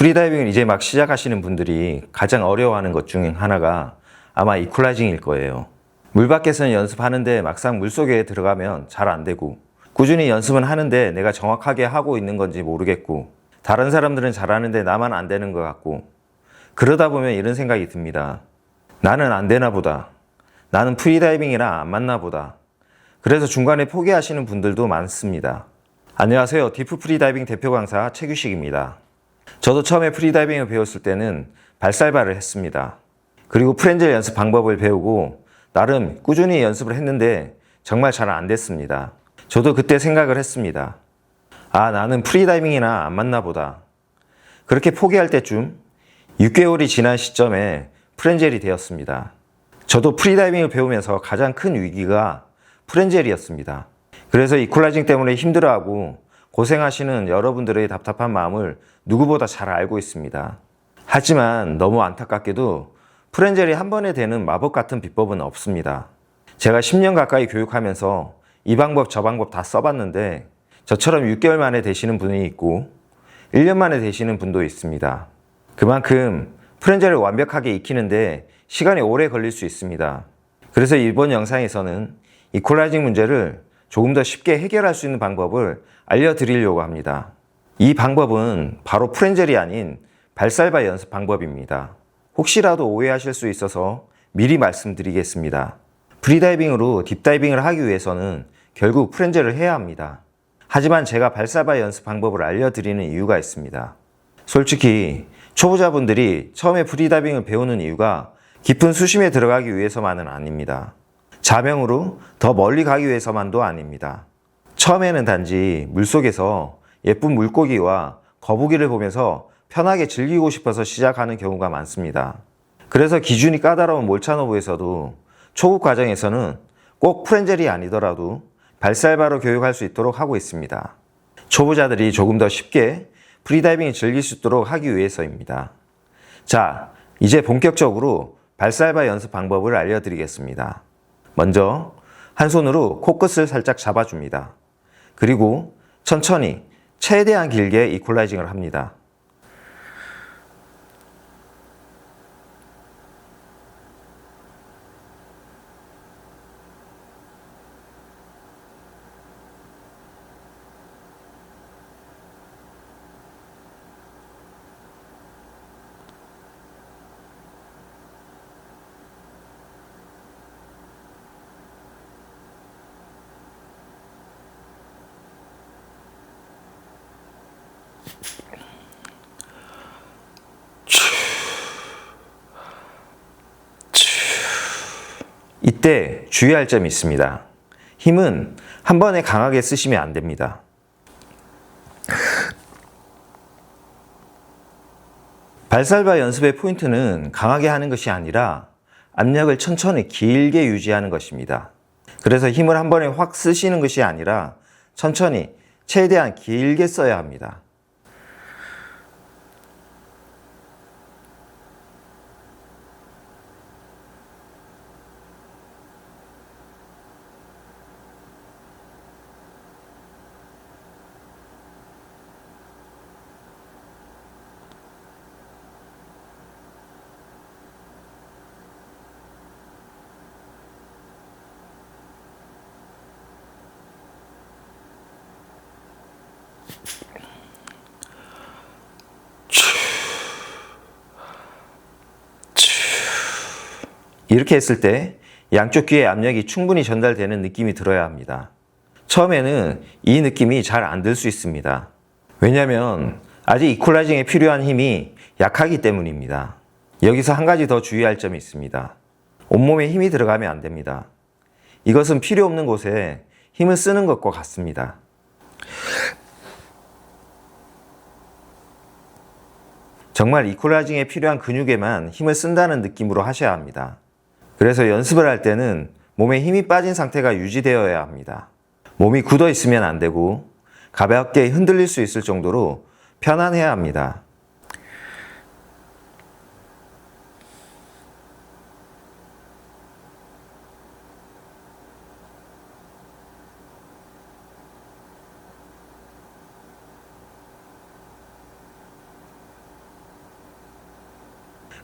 프리다이빙을 이제 막 시작하시는 분들이 가장 어려워하는 것 중 하나가 아마 이퀄라이징일 거예요. 물 밖에서는 연습하는데 막상 물속에 들어가면 잘 안 되고, 꾸준히 연습은 하는데 내가 정확하게 하고 있는 건지 모르겠고, 다른 사람들은 잘하는데 나만 안 되는 것 같고, 그러다 보면 이런 생각이 듭니다. 나는 안 되나 보다. 나는 프리다이빙이랑 안 맞나 보다. 그래서 중간에 포기하시는 분들도 많습니다. 안녕하세요. 디프 프리다이빙 대표 강사 최규식입니다. 저도 처음에 프리다이빙을 배웠을 때는 발살바를 했습니다. 그리고 프렌젤 연습 방법을 배우고 나름 꾸준히 연습을 했는데 정말 잘 안 됐습니다. 저도 그때 생각을 했습니다. 아, 나는 프리다이빙이나 안 맞나 보다. 그렇게 포기할 때쯤 6개월이 지난 시점에 프렌젤이 되었습니다. 저도 프리다이빙을 배우면서 가장 큰 위기가 프렌젤이었습니다. 그래서 이퀄라이징 때문에 힘들어하고 고생하시는 여러분들의 답답한 마음을 누구보다 잘 알고 있습니다. 하지만 너무 안타깝게도 프렌젤이 한 번에 되는 마법 같은 비법은 없습니다. 제가 10년 가까이 교육하면서 이 방법 저 방법 다 써봤는데 저처럼 6개월 만에 되시는 분이 있고 1년 만에 되시는 분도 있습니다. 그만큼 프렌젤을 완벽하게 익히는데 시간이 오래 걸릴 수 있습니다. 그래서 이번 영상에서는 이퀄라이징 문제를 조금 더 쉽게 해결할 수 있는 방법을 알려드리려고 합니다. 이 방법은 바로 프렌젤이 아닌 발살바 연습 방법입니다. 혹시라도 오해하실 수 있어서 미리 말씀드리겠습니다. 프리다이빙으로 딥다이빙을 하기 위해서는 결국 프렌젤을 해야 합니다. 하지만 제가 발살바 연습 방법을 알려드리는 이유가 있습니다. 솔직히 초보자분들이 처음에 프리다이빙을 배우는 이유가 깊은 수심에 들어가기 위해서만은 아닙니다. 자명으로 더 멀리 가기 위해서만도 아닙니다. 처음에는 단지 물속에서 예쁜 물고기와 거북이를 보면서 편하게 즐기고 싶어서 시작하는 경우가 많습니다. 그래서 기준이 까다로운 몰차노브에서도 초급 과정에서는 꼭 프렌젤이 아니더라도 발살바로 교육할 수 있도록 하고 있습니다. 초보자들이 조금 더 쉽게 프리다이빙을 즐길 수 있도록 하기 위해서입니다. 자, 이제 본격적으로 발살바 연습 방법을 알려드리겠습니다. 먼저 한 손으로 코끝을 살짝 잡아줍니다. 그리고 천천히 최대한 길게 이퀄라이징을 합니다. 이때 주의할 점이 있습니다. 힘은 한 번에 강하게 쓰시면 안 됩니다. 발살바 연습의 포인트는 강하게 하는 것이 아니라 압력을 천천히 길게 유지하는 것입니다. 그래서 힘을 한 번에 확 쓰시는 것이 아니라 천천히 최대한 길게 써야 합니다. 이렇게 했을 때 양쪽 귀에 압력이 충분히 전달되는 느낌이 들어야 합니다. 처음에는 이 느낌이 잘 안 들 수 있습니다. 왜냐하면 아직 이퀄라이징에 필요한 힘이 약하기 때문입니다. 여기서 한 가지 더 주의할 점이 있습니다. 온몸에 힘이 들어가면 안 됩니다. 이것은 필요 없는 곳에 힘을 쓰는 것과 같습니다. 정말 이퀄라이징에 필요한 근육에만 힘을 쓴다는 느낌으로 하셔야 합니다. 그래서 연습을 할 때는 몸에 힘이 빠진 상태가 유지되어야 합니다. 몸이 굳어 있으면 안 되고 가볍게 흔들릴 수 있을 정도로 편안해야 합니다.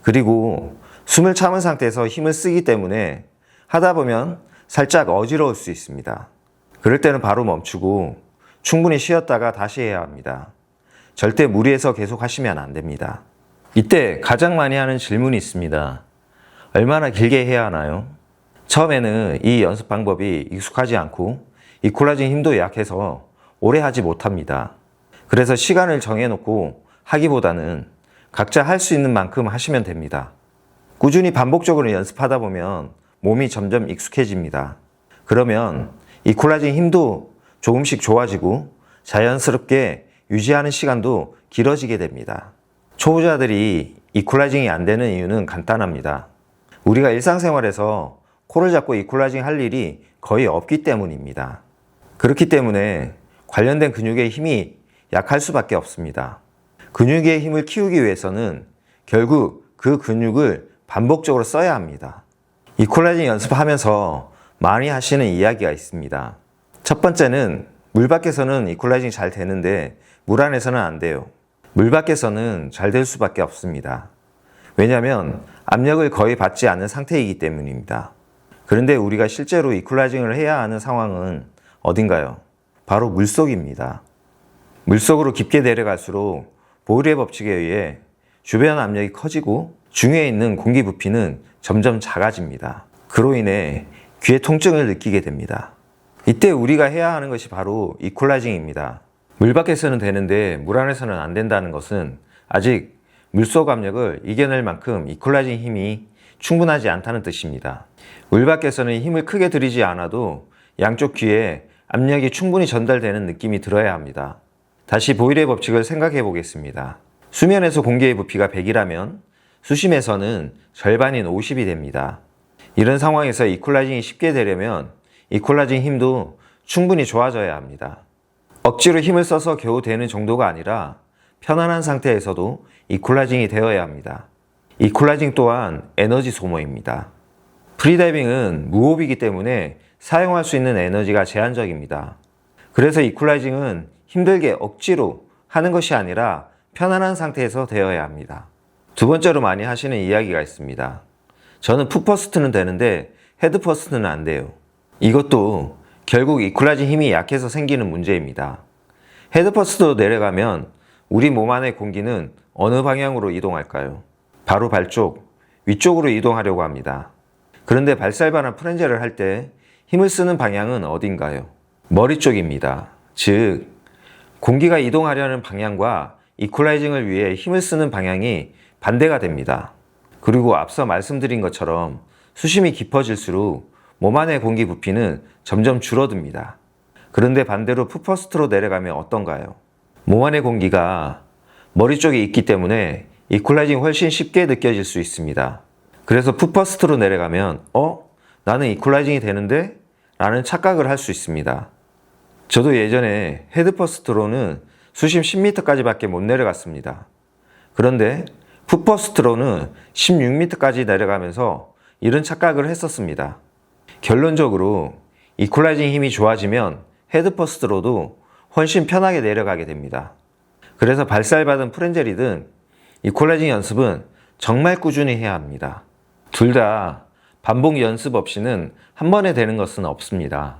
그리고 숨을 참은 상태에서 힘을 쓰기 때문에 하다 보면 살짝 어지러울 수 있습니다. 그럴 때는 바로 멈추고 충분히 쉬었다가 다시 해야 합니다. 절대 무리해서 계속 하시면 안 됩니다. 이때 가장 많이 하는 질문이 있습니다. 얼마나 길게 해야 하나요? 처음에는 이 연습 방법이 익숙하지 않고 이퀄라이징 힘도 약해서 오래 하지 못합니다. 그래서 시간을 정해놓고 하기보다는 각자 할 수 있는 만큼 하시면 됩니다. 꾸준히 반복적으로 연습하다 보면 몸이 점점 익숙해집니다. 그러면 이퀄라이징 힘도 조금씩 좋아지고 자연스럽게 유지하는 시간도 길어지게 됩니다. 초보자들이 이퀄라이징이 안 되는 이유는 간단합니다. 우리가 일상생활에서 코를 잡고 이퀄라이징 할 일이 거의 없기 때문입니다. 그렇기 때문에 관련된 근육의 힘이 약할 수밖에 없습니다. 근육의 힘을 키우기 위해서는 결국 그 근육을 반복적으로 써야 합니다. 이퀄라이징 연습하면서 많이 하시는 이야기가 있습니다. 첫 번째는 물 밖에서는 이퀄라이징 잘 되는데 물 안에서는 안 돼요. 물 밖에서는 잘 될 수밖에 없습니다. 왜냐하면 압력을 거의 받지 않는 상태이기 때문입니다. 그런데 우리가 실제로 이퀄라이징을 해야 하는 상황은 어딘가요? 바로 물속입니다. 물속으로 깊게 내려갈수록 보일의 법칙에 의해 주변 압력이 커지고 중에 있는 공기 부피는 점점 작아집니다. 그로 인해 귀에 통증을 느끼게 됩니다. 이때 우리가 해야 하는 것이 바로 이퀄라이징입니다. 물 밖에서는 되는데 물 안에서는 안 된다는 것은 아직 물속 압력을 이겨낼 만큼 이퀄라이징 힘이 충분하지 않다는 뜻입니다. 물 밖에서는 힘을 크게 들이지 않아도 양쪽 귀에 압력이 충분히 전달되는 느낌이 들어야 합니다. 다시 보일의 법칙을 생각해 보겠습니다. 수면에서 공기의 부피가 100이라면 수심에서는 절반인 50이 됩니다. 이런 상황에서 이퀄라이징이 쉽게 되려면 이퀄라이징 힘도 충분히 좋아져야 합니다. 억지로 힘을 써서 겨우 되는 정도가 아니라 편안한 상태에서도 이퀄라이징이 되어야 합니다. 이퀄라이징 또한 에너지 소모입니다. 프리다이빙은 무호흡이기 때문에 사용할 수 있는 에너지가 제한적입니다. 그래서 이퀄라이징은 힘들게 억지로 하는 것이 아니라 편안한 상태에서 되어야 합니다. 두 번째로 많이 하시는 이야기가 있습니다. 저는 풋퍼스트는 되는데 헤드퍼스트는 안 돼요. 이것도 결국 이퀄라이징 힘이 약해서 생기는 문제입니다. 헤드퍼스트로 내려가면 우리 몸 안의 공기는 어느 방향으로 이동할까요? 바로 발 쪽, 위쪽으로 이동하려고 합니다. 그런데 발살바나 프렌젤을 할 때 힘을 쓰는 방향은 어딘가요? 머리 쪽입니다. 즉, 공기가 이동하려는 방향과 이퀄라이징을 위해 힘을 쓰는 방향이 반대가 됩니다. 그리고 앞서 말씀드린 것처럼 수심이 깊어질수록 몸 안의 공기 부피는 점점 줄어듭니다. 그런데 반대로 풋퍼스트로 내려가면 어떤가요? 몸 안의 공기가 머리 쪽에 있기 때문에 이퀄라이징이 훨씬 쉽게 느껴질 수 있습니다. 그래서 풋퍼스트로 내려가면 나는 이퀄라이징이 되는데? 라는 착각을 할 수 있습니다. 저도 예전에 헤드퍼스트로는 수심 10m까지 밖에 못 내려갔습니다. 그런데 풋퍼스트로는 16m까지 내려가면서 이런 착각을 했었습니다. 결론적으로 이퀄라이징 힘이 좋아지면 헤드퍼스트로도 훨씬 편하게 내려가게 됩니다. 그래서 발살받은 프렌젤이든 이퀄라이징 연습은 정말 꾸준히 해야 합니다. 둘 다 반복 연습 없이는 한 번에 되는 것은 없습니다.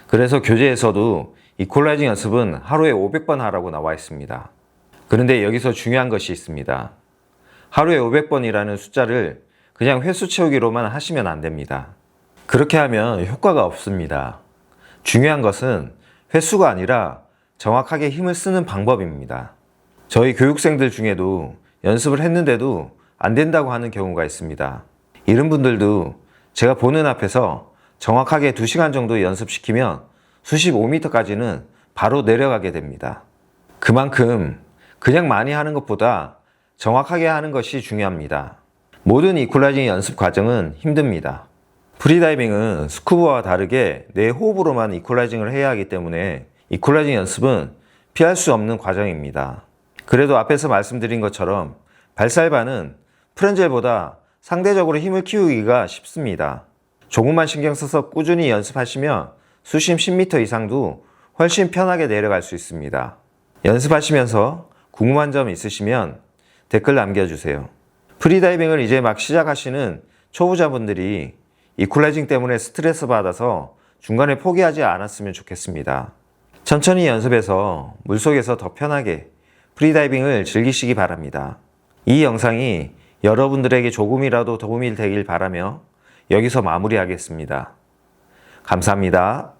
그래서 교재에서도 이퀄라이징 연습은 하루에 500번 하라고 나와 있습니다. 그런데 여기서 중요한 것이 있습니다. 하루에 500번이라는 숫자를 그냥 횟수 채우기로만 하시면 안 됩니다. 그렇게 하면 효과가 없습니다. 중요한 것은 횟수가 아니라 정확하게 힘을 쓰는 방법입니다. 저희 교육생들 중에도 연습을 했는데도 안 된다고 하는 경우가 있습니다. 이런 분들도 제가 보는 앞에서 정확하게 2시간 정도 연습시키면 수십 5m까지는 바로 내려가게 됩니다. 그만큼 그냥 많이 하는 것보다 정확하게 하는 것이 중요합니다. 모든 이퀄라이징 연습 과정은 힘듭니다. 프리다이빙은 스쿠버와 다르게 내 호흡으로만 이퀄라이징을 해야 하기 때문에 이퀄라이징 연습은 피할 수 없는 과정입니다. 그래도 앞에서 말씀드린 것처럼 발살바는 프렌젤보다 상대적으로 힘을 키우기가 쉽습니다. 조금만 신경 써서 꾸준히 연습하시면 수심 10m 이상도 훨씬 편하게 내려갈 수 있습니다. 연습하시면서 궁금한 점 있으시면 댓글 남겨주세요. 프리다이빙을 이제 막 시작하시는 초보자분들이 이퀄라이징 때문에 스트레스 받아서 중간에 포기하지 않았으면 좋겠습니다. 천천히 연습해서 물속에서 더 편하게 프리다이빙을 즐기시기 바랍니다. 이 영상이 여러분들에게 조금이라도 도움이 되길 바라며 여기서 마무리하겠습니다. 감사합니다.